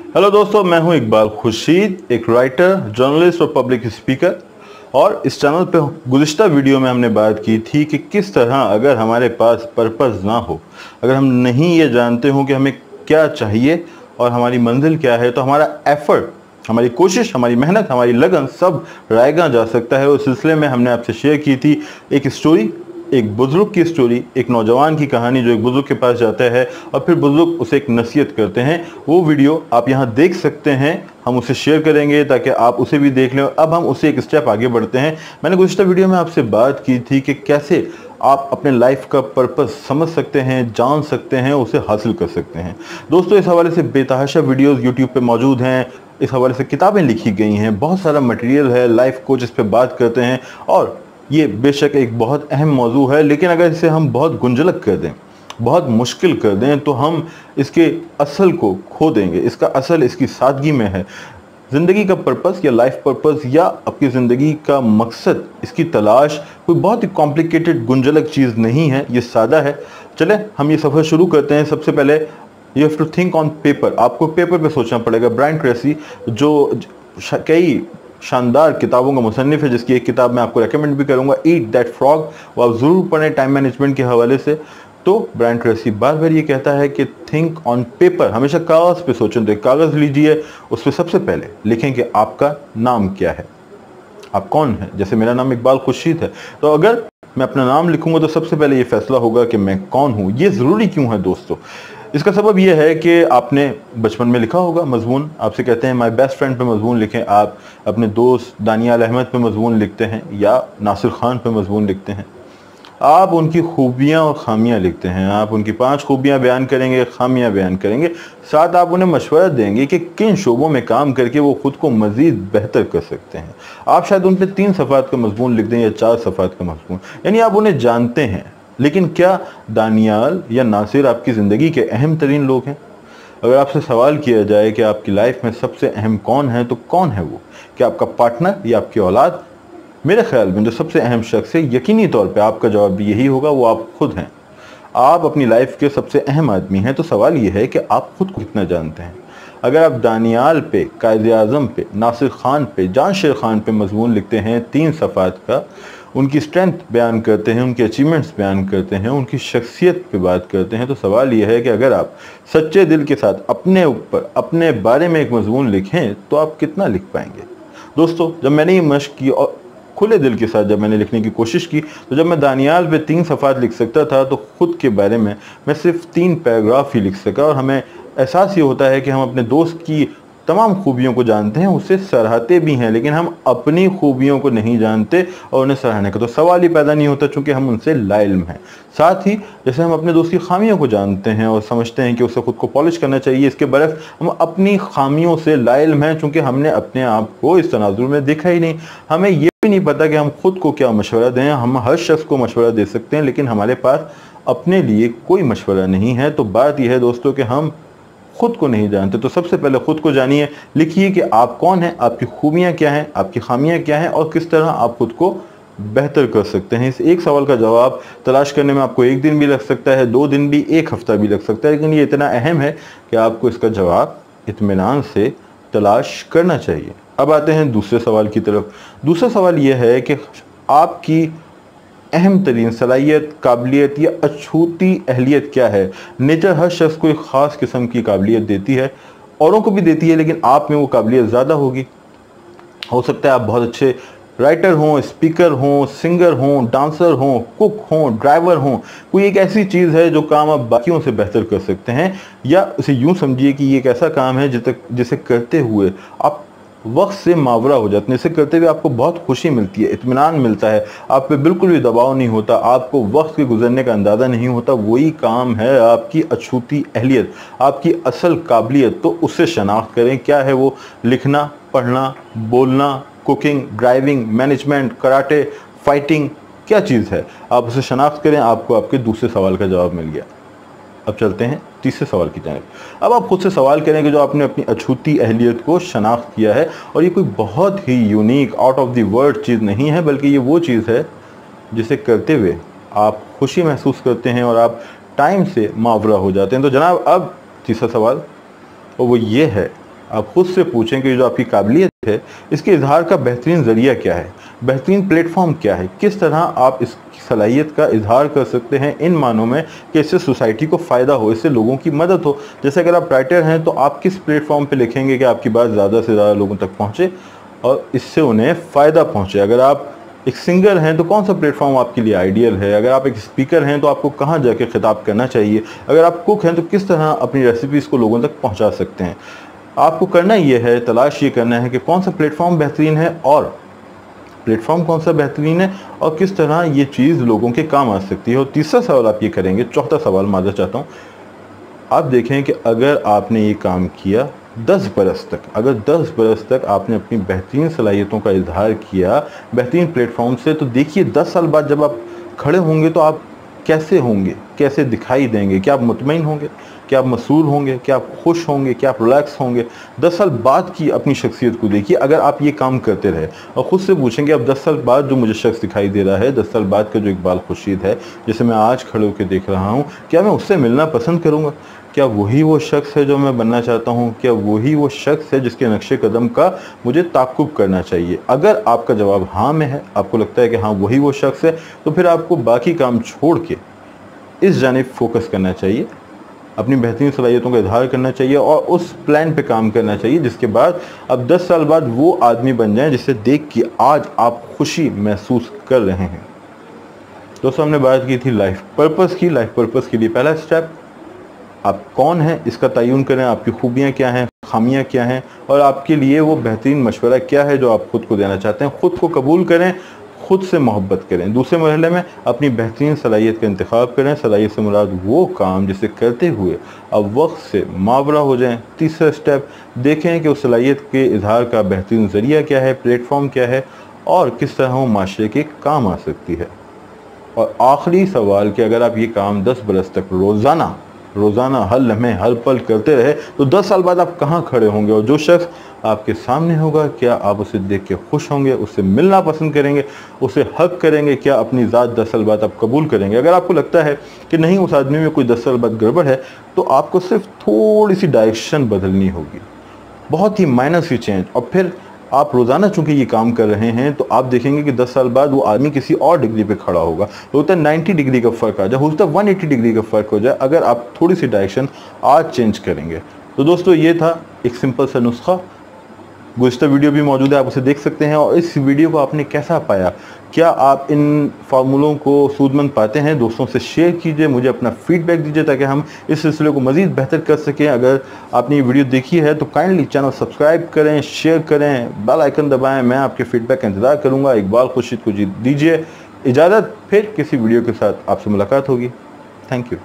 Hello दोस्तों, मैं हूं इकबाल खुर्शीद, एक राइटर, जर्नलिस्ट और पब्लिक स्पीकर। और इस चैनल पे गुज़िश्ता वीडियो में हमने बात की थी कि किस तरह अगर हमारे पास पर्पस ना हो, अगर हम नहीं ये जानते हो कि हमें क्या चाहिए और हमारी मंजिल क्या है, तो हमारा एफर्ट, हमारी कोशिश, हमारी मेहनत, हमारी लगन सब रायगा जा सकता है। उस सिलसिले में हमने आपसे शेयर की थी एक स्टोरी, एक बुजुर्ग की स्टोरी, एक नौजवान की कहानी जो एक बुजुर्ग के पास जाता है और फिर बुजुर्ग उसे एक नसीहत करते हैं। वो वीडियो आप यहाँ देख सकते हैं, हम उसे शेयर करेंगे ताकि आप उसे भी देख लें। अब हम उसे एक स्टेप आगे बढ़ते हैं। मैंने गुज़िश्ता वीडियो में आपसे बात की थी कि कैसे आप अपने लाइफ का पर्पस समझ सकते हैं, जान सकते हैं, उसे हासिल कर सकते हैं। दोस्तों, इस हवाले से बेतहाशा वीडियोज़ यूट्यूब पर मौजूद हैं, इस हवाले से किताबें लिखी गई हैं, बहुत सारा मटेरियल है, लाइफ कोच इस पर बात करते हैं। और ये बेशक एक बहुत अहम मौजू है, लेकिन अगर इसे हम बहुत गुंजलक कर दें, बहुत मुश्किल कर दें, तो हम इसके असल को खो देंगे। इसका असल इसकी सादगी में है। ज़िंदगी का पर्पस या लाइफ पर्पस या आपकी ज़िंदगी का मकसद, इसकी तलाश कोई बहुत ही कॉम्प्लिकेटेड गुंजलक चीज़ नहीं है, ये सादा है। चले हम ये सफ़र शुरू करते हैं। सबसे पहले you have to think on paper. आपको पेपर पे सोचना पड़ेगा। ब्रायन ट्रेसी जो कई शानदार किताबों का मुसन्निफ है, जिसकी एक किताब मैं आपको रेकमेंड भी करूंगा, ईट दैट फ्रॉग, वो आप ज़रूर पढ़ें टाइम मैनेजमेंट के हवाले से। तो ब्रायन ट्रेसी बार बार ये कहता है कि थिंक ऑन पेपर, हमेशा कागज़ पे सोचें। तो एक कागज़ लीजिए, उस पर सबसे पहले लिखें कि आपका नाम क्या है, आप कौन हैं। जैसे मेरा नाम इकबाल खुर्शीद है, तो अगर मैं अपना नाम लिखूंगा तो सबसे पहले ये फैसला होगा कि मैं कौन हूँ। ये ज़रूरी क्यों है दोस्तों? इसका सबब यह है कि आपने बचपन में लिखा होगा मजमून, आपसे कहते हैं माय बेस्ट फ्रेंड पे मजमून लिखें, आप अपने दोस्त दानियाल अहमद पे मजमून लिखते हैं या नासिर खान पे मजमून लिखते हैं। आप उनकी खूबियाँ और ख़ामियाँ लिखते हैं, आप उनकी 5 खूबियाँ बयान करेंगे, ख़ामियाँ बयान करेंगे। साथ आप उन्हें मशवरा देंगे कि किन शोबों में काम करके वो ख़ुद को मज़ीद बेहतर कर सकते हैं। आप शायद उन पर 3 सफ़ात का मजमून लिख दें या 4 सफ़ात का मजमून, यानी आप उन्हें जानते हैं। लेकिन क्या दानियाल या नासिर आपकी ज़िंदगी के अहम तरीन लोग हैं? अगर आपसे सवाल किया जाए कि आपकी लाइफ में सबसे अहम कौन है, तो कौन है वो? क्या आपका पार्टनर या आपकी औलाद? मेरे ख्याल में जो सबसे अहम शख्स है, यकीनी तौर पे आपका जवाब भी यही होगा, वो आप खुद हैं। आप अपनी लाइफ के सबसे अहम आदमी हैं। तो सवाल ये है कि आप खुद को कितना जानते हैं। अगर आप दानियाल पे, कायद आज़म पे, नासिर खान पे, जानशेर खान पे मजमून लिखते हैं 3 सफ़ात का, उनकी स्ट्रेंथ बयान करते हैं, उनके अचीवमेंट्स बयान करते हैं, उनकी शख्सियत पे बात करते हैं, तो सवाल यह है कि अगर आप सच्चे दिल के साथ अपने ऊपर, अपने बारे में एक मजमून लिखें, तो आप कितना लिख पाएंगे? दोस्तों, जब मैंने ये मशक की और खुले दिल के साथ जब मैंने लिखने की कोशिश की, तो जब मैं दानियाल पे 3 सफ़ात लिख सकता था, तो ख़ुद के बारे में मैं सिर्फ 3 पैराग्राफ ही लिख सका। और हमें एहसास ये होता है कि हम अपने दोस्त की तमाम खूबियों को जानते हैं, उसे सराहते भी हैं, लेकिन हम अपनी खूबियों को नहीं जानते और उन्हें सराहने का तो सवाल ही पैदा नहीं होता, चूँकि हम उनसे लाइल्म हैं। साथ ही जैसे हम अपने दोस्त की खामियों को जानते हैं और समझते हैं कि उसे खुद को पॉलिश करना चाहिए, इसके बरक्स हम अपनी खामियों से लाइल्म हैं, चूँकि हमने अपने आप को इस तनाजुर में देखा ही नहीं। हमें ये भी नहीं पता कि हम खुद को क्या मशवरा दें। हम हर शख्स को मशवरा दे सकते हैं, लेकिन हमारे पास अपने लिए कोई मशवरा नहीं है। तो बात यह है दोस्तों कि हम खुद को नहीं जानते। तो सबसे पहले खुद को जानिए, लिखिए कि आप कौन हैं, आपकी खूबियाँ क्या हैं, आपकी खामियाँ क्या हैं और किस तरह आप खुद को बेहतर कर सकते हैं। इस एक सवाल का जवाब तलाश करने में आपको 1 दिन भी लग सकता है, 2 दिन भी, 1 हफ्ता भी लग सकता है, लेकिन ये इतना अहम है कि आपको इसका जवाब इत्मीनान से तलाश करना चाहिए। अब आते हैं दूसरे सवाल की तरफ। दूसरा सवाल यह है कि आपकी अहम तरीन सलाहियत, काबिलियत या अछूती अहलियत क्या है? नेचर हर शख्स को एक ख़ास किस्म की काबिलियत देती है, औरों को भी देती है, लेकिन आप में वो काबिलियत ज़्यादा होगी। हो सकता है आप बहुत अच्छे राइटर हों, स्पीकर हों, सिंगर हों, डांसर हों, कुक हों, ड्राइवर हों। कोई एक ऐसी चीज़ है जो काम आप बाकियों से बेहतर कर सकते हैं, या उसे यूँ समझिए कि ये एक ऐसा काम है जिसे करते हुए आप वक्त से मावरा हो जाते हैं। इसे करते हुए आपको बहुत खुशी मिलती है, इत्मीनान मिलता है, आप पे बिल्कुल भी दबाव नहीं होता, आपको वक्त के गुजरने का अंदाज़ा नहीं होता। वही काम है आपकी अछूती अहलियत, आपकी असल काबिलियत। तो उससे शनाख्त करें, क्या है वो? लिखना, पढ़ना, बोलना, cooking, driving, management, karate, fighting, क्या चीज़ है? आप उसे शनाख्त करें, आपको आपके दूसरे सवाल का जवाब मिल गया। अब चलते हैं तीसरे सवाल की जानिब। अब आप खुद से सवाल करें कि जो आपने अपनी अछूती अहलियत को शनाख्त किया है, और ये कोई बहुत ही unique, out of the world चीज़ नहीं है, बल्कि ये वो चीज़ है जिसे करते हुए आप खुशी महसूस करते हैं और आप टाइम से मावरा हो जाते हैं। तो जनाब, अब तीसरा सवाल, और वो ये है आप खुद से पूछें कि जो आपकी काबिलियत है इसके इजहार का बेहतरीन ज़रिया क्या है, बेहतरीन प्लेटफॉर्म क्या है, किस तरह आप इस सलाहियत का इजहार कर सकते हैं इन मानों में कि इससे सोसाइटी को फ़ायदा हो, इससे लोगों की मदद हो। जैसे अगर आप राइटर हैं तो आप किस प्लेटफॉर्म पे लिखेंगे कि आपकी बात ज़्यादा से ज़्यादा लोगों तक पहुँचे और इससे उन्हें फ़ायदा पहुँचे। अगर आप एक सिंगर हैं तो कौन सा प्लेटफॉर्म आपके लिए आइडियल है, अगर आप एक स्पीकर हैं तो आपको कहाँ जाके खिताब करना चाहिए, अगर आप कुक हैं तो किस तरह अपनी रेसिपीज़ को लोगों तक पहुँचा सकते हैं। आपको करना ये है, तलाश ये करना है कि कौन सा प्लेटफॉर्म बेहतरीन है और प्लेटफॉर्म कौन सा बेहतरीन है और किस तरह ये चीज़ लोगों के काम आ सकती है। और तीसरा सवाल आप ये करेंगे, चौथा सवाल माज़ा चाहता हूँ, आप देखें कि अगर आपने ये काम किया 10 बरस तक, अगर 10 बरस तक आपने अपनी बेहतरीन सलाहियतों का इजहार किया बेहतरीन प्लेटफॉर्म से, तो देखिए 10 साल बाद जब आप खड़े होंगे तो आप कैसे होंगे, कैसे दिखाई देंगे, क्या आप मुतमईन होंगे, क्या आप मसरूर होंगे, क्या आप खुश होंगे, क्या आप रिलैक्स होंगे। 10 साल बाद की अपनी शख्सियत को देखिए अगर आप ये काम करते रहे और ख़ुद से पूछेंगे अब 10 साल बाद जो मुझे शख्स दिखाई दे रहा है, 10 साल बाद का जो इकबाल खुर्शीद है जिसे मैं आज खड़े होकर देख रहा हूँ, क्या मैं उससे मिलना पसंद करूँगा? क्या वही वो शख्स है जो मैं बनना चाहता हूँ? क्या वही वो शख्स है जिसके नक्शे कदम का मुझे ताक़ुब करना चाहिए? अगर आपका जवाब हाँ में है, आपको लगता है कि हाँ वही वो शख्स है, तो फिर आपको बाकी काम छोड़ के इस जानिब फोकस करना चाहिए, अपनी बेहतरीन सलाहियतों का इजहार करना चाहिए और उस प्लान पे काम करना चाहिए जिसके बाद अब 10 साल बाद वो आदमी बन जाएं जिसे देख के आज आप खुशी महसूस कर रहे हैं। दोस्तों, हमने बात की थी लाइफ पर्पस की। लाइफ पर्पस के लिए पहला स्टेप, आप कौन हैं इसका तयन करें, आपकी खूबियाँ क्या हैं, खामियाँ क्या हैं और आपके लिए वो बेहतरीन मशवरा क्या है जो आप ख़ुद को देना चाहते हैं। ख़ुद को कबूल करें, ख़ुद से मोहब्बत करें। दूसरे मरहले में अपनी बेहतरीन सलाहियत का इंतखाब करें। सलाहियत से मुराद वो काम जिसे करते हुए अब वक्त से मावरा हो जाएं। तीसरा स्टेप, देखें कि उस सलाहियत के इजहार का बेहतरीन ज़रिया क्या है, प्लेटफॉर्म क्या है और किस तरह वो माशरे के काम आ सकती है। और आखिरी सवाल कि अगर आप ये काम 10 बरस तक रोज़ाना हर लम्हे हर पल करते रहे तो 10 साल बाद आप कहाँ खड़े होंगे और जो शख्स आपके सामने होगा क्या आप उसे देख के खुश होंगे, उससे मिलना पसंद करेंगे, उसे हक करेंगे, क्या अपनी ज़ात 10 साल बाद आप कबूल करेंगे? अगर आपको लगता है कि नहीं उस आदमी में कोई 10 साल बाद गड़बड़ है तो आपको सिर्फ थोड़ी सी डायरेक्शन बदलनी होगी, बहुत ही माइनर सी चेंज। और फिर आप रोज़ाना चूंकि ये काम कर रहे हैं तो आप देखेंगे कि 10 साल बाद वो आदमी किसी और डिग्री पे खड़ा होगा। होता है 90 डिग्री का फ़र्क आ जाए, होता है 180 डिग्री का फ़र्क हो जाए अगर आप थोड़ी सी डायरेक्शन आज चेंज करेंगे। तो दोस्तों, ये था एक सिंपल सा नुस्खा। गुज़िश्ता वीडियो भी मौजूद है, आप उसे देख सकते हैं। और इस वीडियो को आपने कैसा पाया, क्या आप इन फार्मूलों को सूदमंद पाते हैं? दोस्तों से शेयर कीजिए, मुझे अपना फीडबैक दीजिए ताकि हम इस सिलसिले को मज़ीद बेहतर कर सकें। अगर आपने ये वीडियो देखी है तो काइंडली चैनल सब्सक्राइब करें, शेयर करें, बेल आइकन दबाएं। मैं आपके फीडबैक का इंतज़ार करूँगा। इकबाल खुर्शीद को दीजिए इजाज़त, फिर किसी वीडियो के साथ आपसे मुलाकात होगी। Thank you.